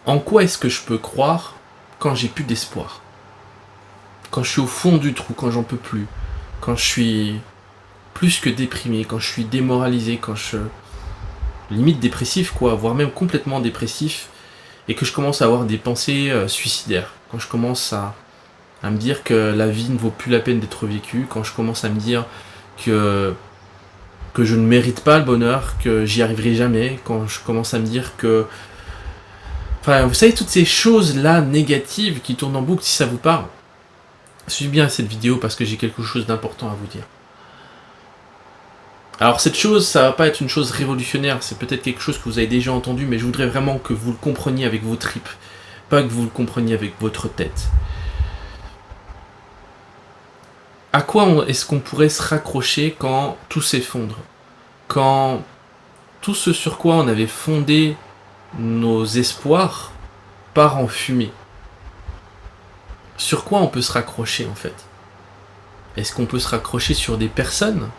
En quoi est-ce que je peux croire quand j'ai plus d'espoir? Quand je suis au fond du trou, quand j'en peux plus, quand je suis plus que déprimé, quand je suis démoralisé, quand je... limite dépressif quoi, voire même complètement dépressif, et que je commence à avoir des pensées suicidaires, quand je commence à me dire que la vie ne vaut plus la peine d'être vécue, quand je commence à me dire que, que je ne mérite pas le bonheur, que j'y arriverai jamais, quand je commence à me dire que... Enfin, vous savez, toutes ces choses-là négatives qui tournent en boucle, si ça vous parle, suivez bien cette vidéo parce que j'ai quelque chose d'important à vous dire. Alors cette chose, ça va pas être une chose révolutionnaire, c'est peut-être quelque chose que vous avez déjà entendu, mais je voudrais vraiment que vous le compreniez avec vos tripes, pas que vous le compreniez avec votre tête. À quoi est-ce qu'on pourrait se raccrocher quand tout s'effondre? Quand tout ce sur quoi on avait fondé nos espoirs part en fumée? Sur quoi on peut se raccrocher en fait? Est-ce qu'on peut se raccrocher sur des personnes?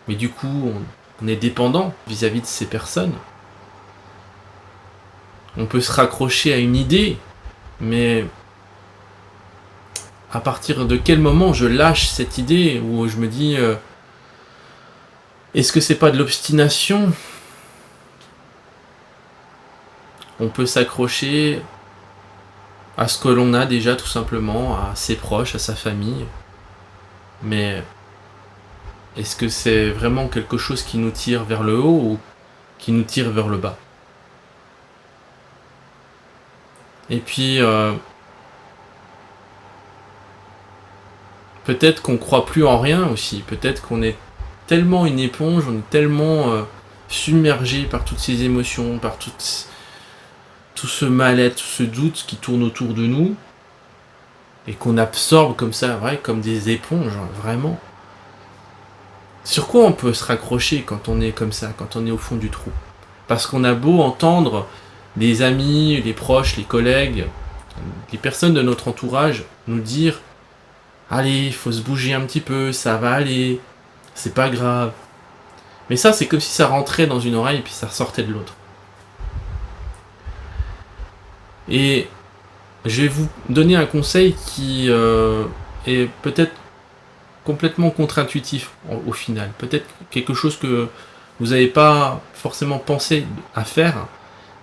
Mais du coup, on est dépendant vis-à-vis de ces personnes. On peut se raccrocher à une idée, mais à partir de quel moment je lâche cette idée où je me dis est-ce que c'est pas de l'obstination? On peut s'accrocher à ce que l'on a déjà tout simplement, à ses proches, à sa famille. Mais est-ce que c'est vraiment quelque chose qui nous tire vers le haut ou qui nous tire vers le bas? Et puis, peut-être qu'on croit plus en rien aussi. Peut-être qu'on est tellement une éponge, on est tellement submergé par toutes ces émotions, par tout ce mal-être, tout ce doute qui tourne autour de nous, et qu'on absorbe comme ça, vrai, comme des éponges, vraiment. Sur quoi on peut se raccrocher quand on est comme ça, quand on est au fond du trou? Parce qu'on a beau entendre les amis, les proches, les collègues, les personnes de notre entourage nous dire « Allez, il faut se bouger un petit peu, ça va aller, c'est pas grave ». Mais ça, c'est comme si ça rentrait dans une oreille et puis ça ressortait de l'autre. Et je vais vous donner un conseil qui est peut-être complètement contre-intuitif au final. Peut-être quelque chose que vous n'avez pas forcément pensé à faire,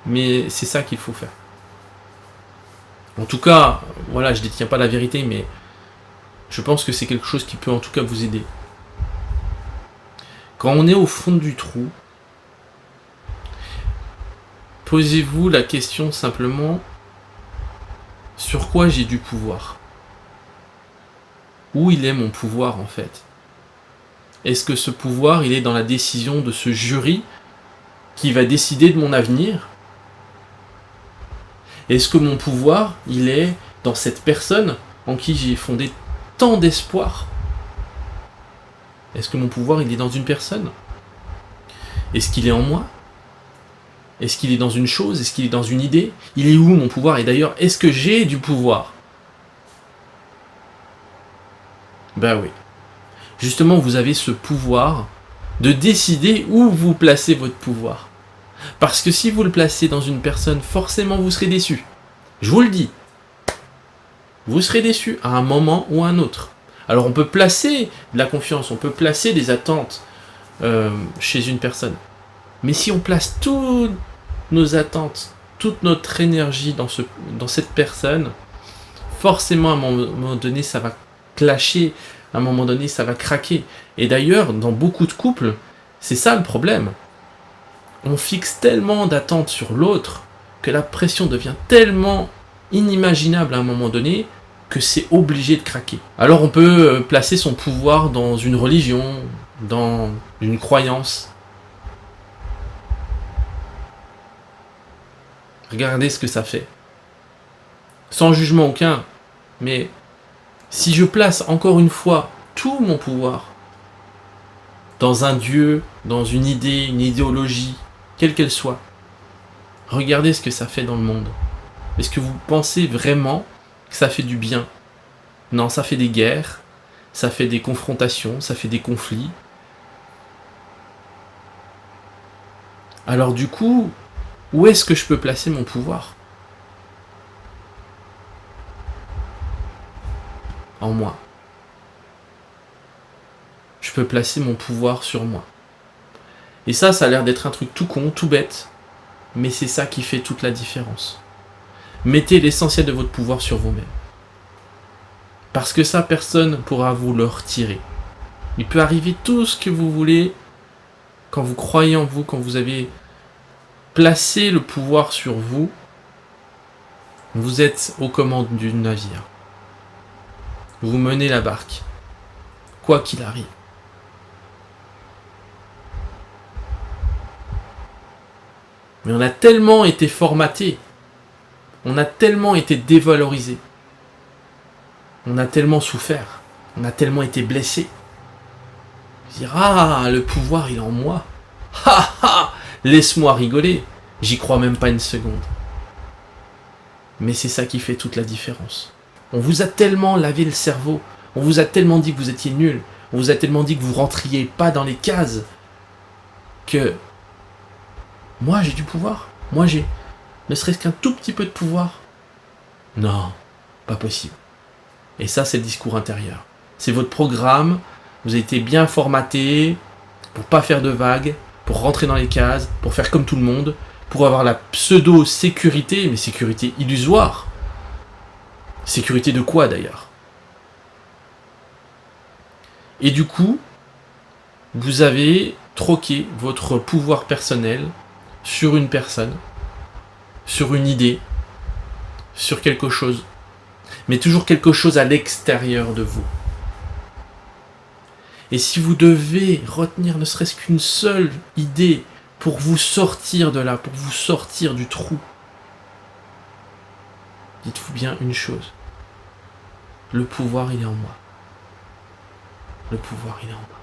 mais c'est ça qu'il faut faire. En tout cas, voilà, je ne détiens pas la vérité, mais je pense que c'est quelque chose qui peut en tout cas vous aider. Quand on est au fond du trou, posez-vous la question simplement, sur quoi j'ai du pouvoir? Où il est mon pouvoir en fait? Est-ce que ce pouvoir, il est dans la décision de ce jury qui va décider de mon avenir? Est-ce que mon pouvoir, il est dans cette personne en qui j'ai fondé tant d'espoir? Est-ce que mon pouvoir, il est dans une personne? Est-ce qu'il est en moi? Est-ce qu'il est dans une chose? Est-ce qu'il est dans une idée? Il est où mon pouvoir? Et d'ailleurs, est-ce que j'ai du pouvoir? Ben oui. Justement, vous avez ce pouvoir de décider où vous placez votre pouvoir. Parce que si vous le placez dans une personne, forcément vous serez déçu. Je vous le dis. Vous serez déçu à un moment ou à un autre. Alors on peut placer de la confiance, on peut placer des attentes chez une personne. Mais si on place toutes nos attentes, toute notre énergie dans cette personne, forcément à un moment donné ça va clasher, à un moment donné ça va craquer. Et d'ailleurs, dans beaucoup de couples, c'est ça le problème. On fixe tellement d'attentes sur l'autre que la pression devient tellement inimaginable à un moment donné que c'est obligé de craquer. Alors on peut placer son pouvoir dans une religion, dans une croyance. Regardez ce que ça fait. Sans jugement aucun, mais si je place encore une fois tout mon pouvoir dans un dieu, dans une idée, une idéologie, quelle qu'elle soit, regardez ce que ça fait dans le monde. Est-ce que vous pensez vraiment que ça fait du bien? Non, ça fait des guerres, ça fait des confrontations, ça fait des conflits. Alors du coup, où est-ce que je peux placer mon pouvoir? en moi. Je peux placer mon pouvoir sur moi. Et ça a l'air d'être un truc tout con, tout bête, mais c'est ça qui fait toute la différence. Mettez l'essentiel de votre pouvoir sur vous-même. Parce que ça, personne ne pourra vous le retirer. Il peut arriver tout ce que vous voulez quand vous croyez en vous, quand vous avez placé le pouvoir sur vous. Vous êtes aux commandes du navire. Vous menez la barque, quoi qu'il arrive. Mais on a tellement été formaté, on a tellement été dévalorisé, on a tellement souffert, on a tellement été blessé. Dire ah, le pouvoir il est en moi. Ha ha, laisse-moi rigoler. J'y crois même pas une seconde. Mais c'est ça qui fait toute la différence. On vous a tellement lavé le cerveau, on vous a tellement dit que vous étiez nul, on vous a tellement dit que vous rentriez pas dans les cases, que moi j'ai du pouvoir, moi j'ai ne serait-ce qu'un tout petit peu de pouvoir. Non, pas possible. Et ça c'est le discours intérieur. C'est votre programme, vous avez été bien formaté pour pas faire de vagues, pour rentrer dans les cases, pour faire comme tout le monde, pour avoir la pseudo-sécurité, mais sécurité illusoire. Sécurité de quoi d'ailleurs? Et du coup, vous avez troqué votre pouvoir personnel sur une personne, sur une idée, sur quelque chose, mais toujours quelque chose à l'extérieur de vous. Et si vous devez retenir ne serait-ce qu'une seule idée pour vous sortir de là, pour vous sortir du trou, dites-vous bien une chose. Le pouvoir, il est en moi. Le pouvoir, il est en moi.